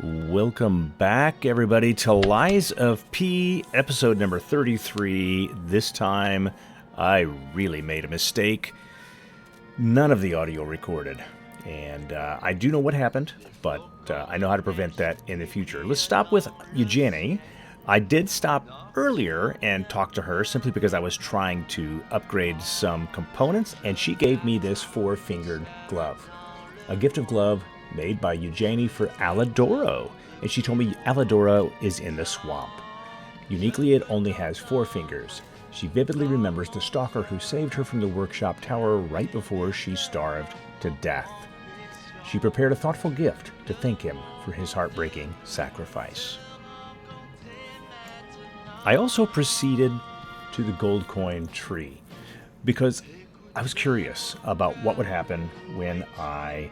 Welcome back, everybody, to Lies of P, episode number 33. This time, I really made a mistake. None of the audio recorded. And I do know what happened, but I know how to prevent that in the future. Let's stop with Eugenie. I did stop earlier and talk to her simply because I was trying to upgrade some components, and she gave me this four-fingered glove. A gift of glove made by Eugenie for Alidoro, and she told me Alidoro is in the swamp. Uniquely, it only has 4 fingers. She vividly remembers the stalker who saved her from the workshop tower right before she starved to death. She prepared a thoughtful gift to thank him for his heartbreaking sacrifice. I also proceeded to the gold coin tree because I was curious about what would happen when I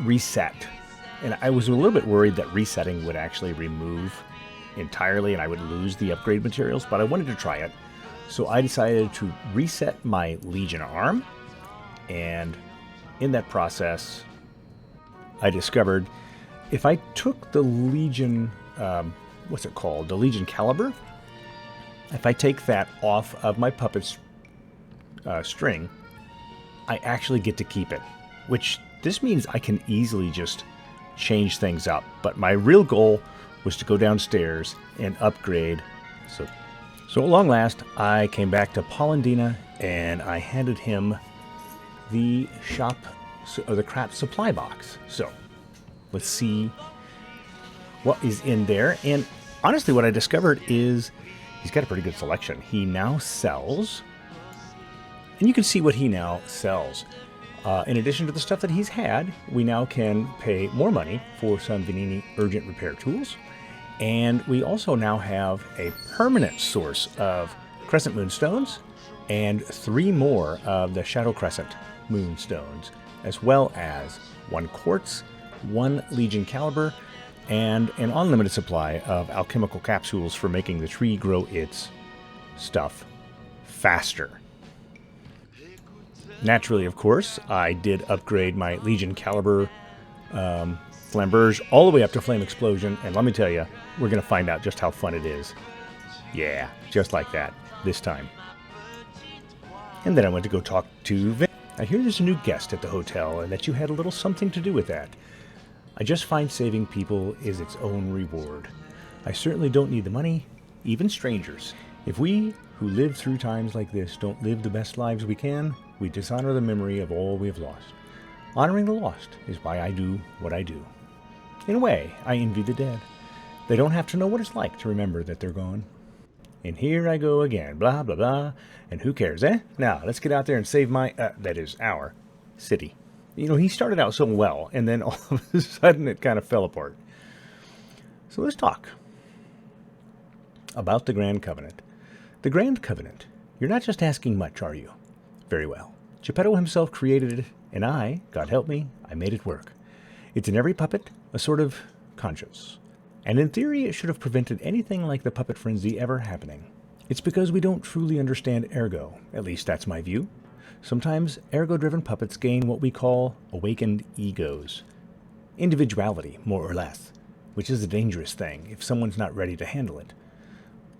reset. And I was a little bit worried that resetting would actually remove entirely and I would lose the upgrade materials, but I wanted to try it. So I decided to reset my Legion arm, and in that process I discovered if I took the Legion, what's it called? The Legion Caliber, if I take that off of my puppet's string, I actually get to keep it, which this means I can easily just change things up. But my real goal was to go downstairs and upgrade. So at long last, I came back to Polendina and I handed him the shop, or the crap supply box. So let's see what is in there. And honestly, what I discovered is he's got a pretty good selection. He now sells, and you can see what he now sells. In addition to the stuff that he's had, we now can pay more money for some Vanini urgent repair tools. And we also now have a permanent source of Crescent Moonstones and 3 more of the Shadow Crescent Moonstones, as well as 1 quartz, 1 Legion Caliber, and an unlimited supply of alchemical capsules for making the tree grow its stuff faster. Naturally, of course, I did upgrade my Legion Caliber Flamberge all the way up to Flame Explosion, and let me tell you, we're going to find out just how fun it is. Yeah, just like that, this time. And then I went to go talk to Vin. I hear there's a new guest at the hotel, and that you had a little something to do with that. I just find saving people is its own reward. I certainly don't need the money, even strangers. If we who live through times like this don't live the best lives we can, we dishonor the memory of all we have lost. Honoring the lost is why I do what I do. In a way, I envy the dead. They don't have to know what it's like to remember that they're gone. And here I go again, blah, blah, blah. And who cares, eh? Now, let's get out there and save my, that is, our city. You know, he started out so well, and then all of a sudden it kind of fell apart. So let's talk about the Grand Covenant. The Grand Covenant. You're not just asking much, are you? Very well. Geppetto himself created it, and I, God help me, I made it work. It's in every puppet, a sort of conscience. And in theory, it should have prevented anything like the puppet frenzy ever happening. It's because we don't truly understand ergo. At least that's my view. Sometimes ergo-driven puppets gain what we call awakened egos. Individuality, more or less, which is a dangerous thing if someone's not ready to handle it.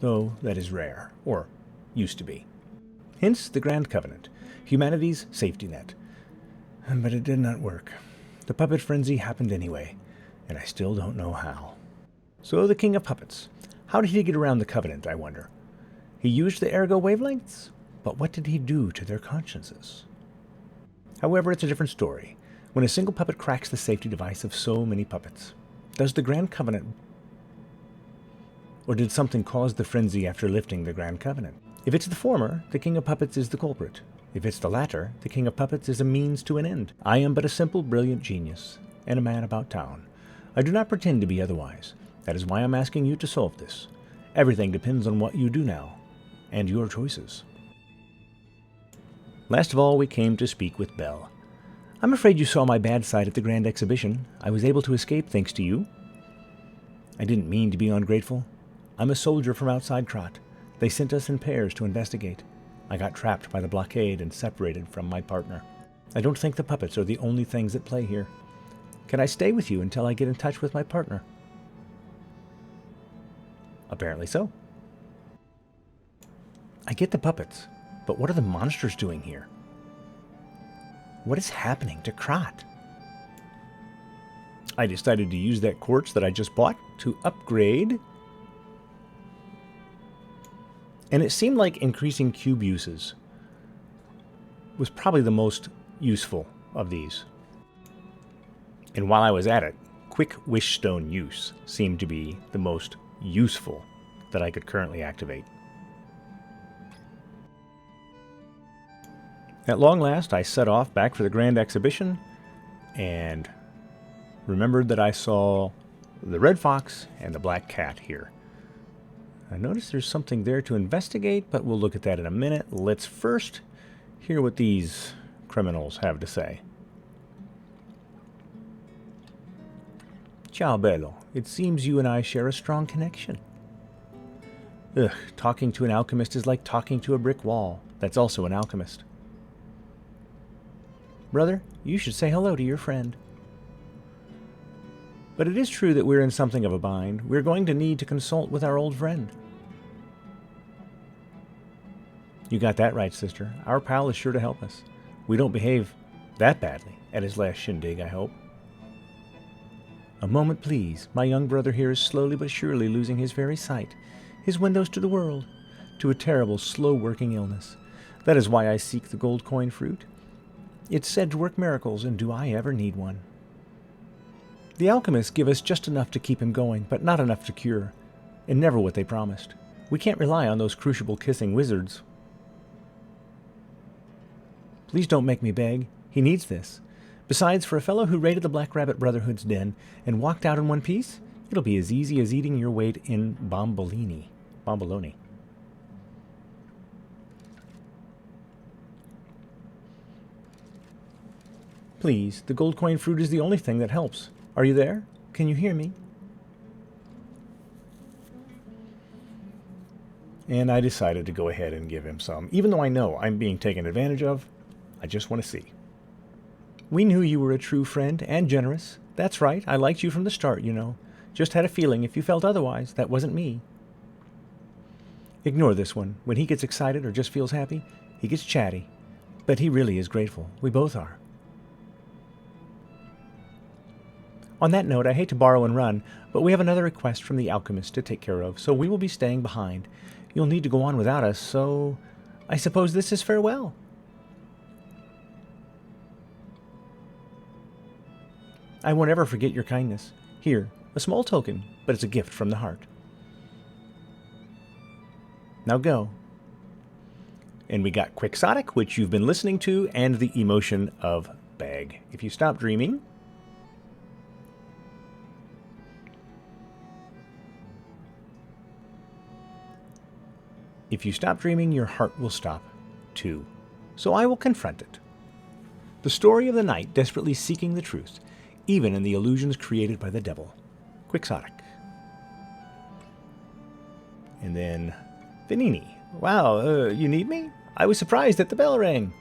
Though that is rare, or used to be. Hence the Grand Covenant, humanity's safety net. But it did not work. The puppet frenzy happened anyway, and I still don't know how. So the King of Puppets. How did he get around the Covenant, I wonder? He used the ergo wavelengths? But what did he do to their consciences? However, it's a different story. When a single puppet cracks the safety device of so many puppets, does the Grand Covenant, or did something cause the frenzy after lifting the Grand Covenant? If it's the former, the King of Puppets is the culprit. If it's the latter, the King of Puppets is a means to an end. I am but a simple, brilliant genius, and a man about town. I do not pretend to be otherwise. That is why I'm asking you to solve this. Everything depends on what you do now, and your choices. Last of all, we came to speak with Belle. I'm afraid you saw my bad side at the Grand Exhibition. I was able to escape thanks to you. I didn't mean to be ungrateful. I'm a soldier from outside Krat. They sent us in pairs to investigate. I got trapped by the blockade and separated from my partner. I don't think the puppets are the only things at play here. Can I stay with you until I get in touch with my partner? Apparently so. I get the puppets, but what are the monsters doing here? What is happening to Krat? I decided to use that quartz that I just bought to upgrade. And it seemed like increasing cube uses was probably the most useful of these. And while I was at it, quick wish stone use seemed to be the most useful that I could currently activate. At long last, I set off back for the grand exhibition and remembered that I saw the red fox and the black cat here. I noticed there's something there to investigate, but we'll look at that in a minute. Let's first hear what these criminals have to say. Ciao, bello. It seems you and I share a strong connection. Ugh, talking to an alchemist is like talking to a brick wall. That's also an alchemist. Brother, you should say hello to your friend. But it is true that we're in something of a bind. We're going to need to consult with our old friend. You got that right, sister. Our pal is sure to help us. We don't behave that badly at his last shindig, I hope. A moment, please. My young brother here is slowly but surely losing his very sight, his windows to the world, to a terrible, slow-working illness. That is why I seek the gold coin fruit. It's said to work miracles, and do I ever need one? The alchemists give us just enough to keep him going, but not enough to cure, and never what they promised. We can't rely on those crucible-kissing wizards. Please don't make me beg. He needs this. Besides, for a fellow who raided the Black Rabbit Brotherhood's den and walked out in one piece, it'll be as easy as eating your weight in bomboloni. Please, the gold coin fruit is the only thing that helps. Are you there? Can you hear me? And I decided to go ahead and give him some. Even though I know I'm being taken advantage of, I just want to see. We knew you were a true friend and generous. That's right, I liked you from the start, you know. Just had a feeling if you felt otherwise, that wasn't me. Ignore this one. When he gets excited or just feels happy, he gets chatty. But he really is grateful. We both are. On that note, I hate to borrow and run, but we have another request from the alchemist to take care of, so we will be staying behind. You'll need to go on without us, so I suppose this is farewell. I won't ever forget your kindness. Here, a small token, but it's a gift from the heart. Now go. And we got Quixotic, which you've been listening to, and the emotion of bag. If you stop dreaming... If you stop dreaming, your heart will stop, too. So I will confront it. The story of the knight desperately seeking the truth, even in the illusions created by the devil. Quixotic. And then Vanini. Wow, you need me? I was surprised that the bell rang.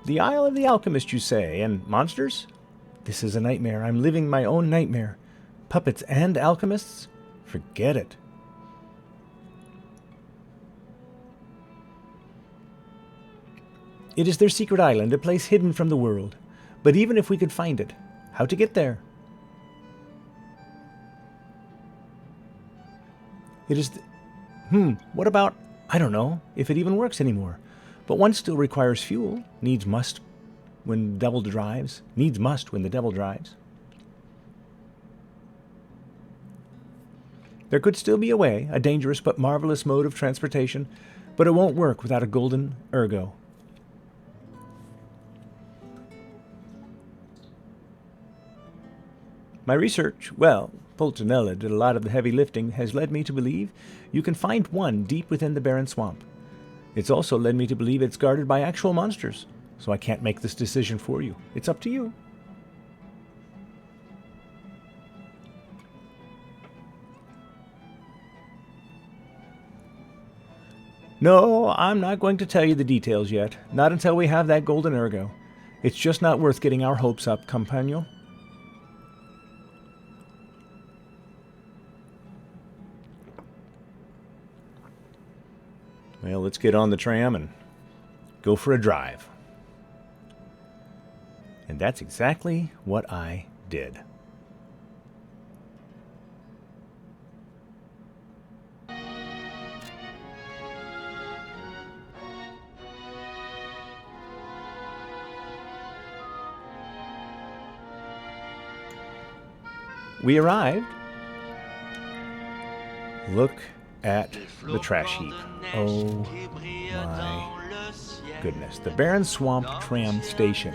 The Isle of the Alchemist, you say, and monsters? This is a nightmare. I'm living my own nightmare. Puppets and alchemists? Forget it. It is their secret island, a place hidden from the world. But even if we could find it, how to get there? It is... what about... I don't know if it even works anymore. But one still requires fuel. Needs must when the devil drives. Needs must when the devil drives. There could still be a way, a dangerous but marvelous mode of transportation, but it won't work without a golden ergo. My research, well, Pulcinella did a lot of the heavy lifting, has led me to believe you can find one deep within the barren swamp. It's also led me to believe it's guarded by actual monsters, so I can't make this decision for you. It's up to you. No, I'm not going to tell you the details yet, not until we have that golden ergo. It's just not worth getting our hopes up, compagnon. Well, let's get on the tram and go for a drive. And that's exactly what I did. We arrived. Look at the trash heap. Oh my goodness. The Barren Swamp tram station,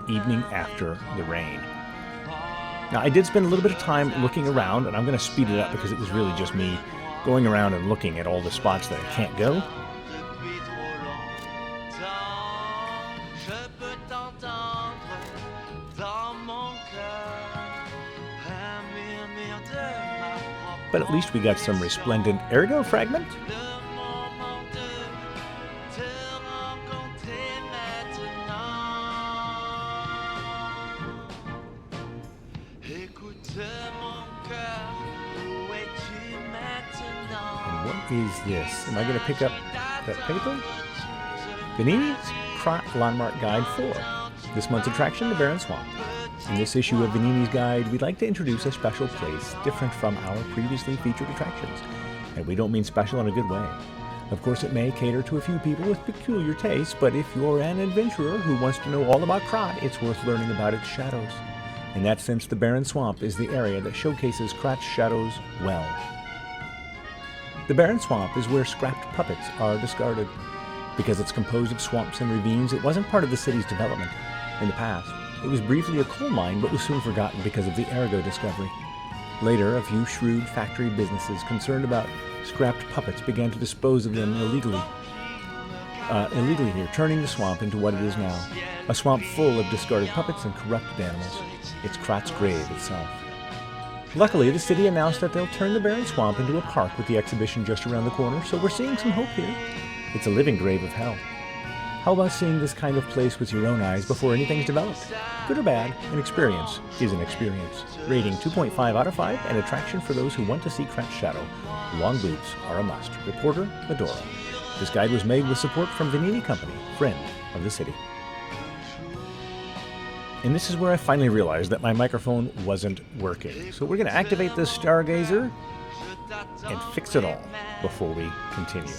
evening after the rain. Now, I did spend a little bit of time looking around, and I'm going to speed it up because it was really just me going around and looking at all the spots that I can't go. But at least we got some resplendent ergo fragment. And what is this? Am I going to pick up that paper? Vanini's Landmark Guide 4. This month's attraction, the Barren Swamp. In this issue of Vanini's Guide, we'd like to introduce a special place different from our previously featured attractions. And we don't mean special in a good way. Of course, it may cater to a few people with peculiar tastes, but if you're an adventurer who wants to know all about Krat, it's worth learning about its shadows. In that sense, the Barren Swamp is the area that showcases Krat's shadows well. The Barren Swamp is where scrapped puppets are discarded. Because it's composed of swamps and ravines, it wasn't part of the city's development in the past. It was briefly a coal mine, but was soon forgotten because of the ergo discovery. Later, a few shrewd factory businesses concerned about scrapped puppets began to dispose of them illegally here, turning the swamp into what it is now. A swamp full of discarded puppets and corrupted animals. It's Krat's grave itself. Luckily, the city announced that they'll turn the Barren Swamp into a park with the exhibition just around the corner, so we're seeing some hope here. It's a living grave of hell. How about seeing this kind of place with your own eyes before anything's developed? Good or bad, an experience is an experience. Rating 2.5 out of 5, an attraction for those who want to see Krat's shadow. Long boots are a must. Reporter, Medora. This guide was made with support from Vanini Company, friend of the city. And this is where I finally realized that my microphone wasn't working. So we're going to activate this stargazer and fix it all before we continue.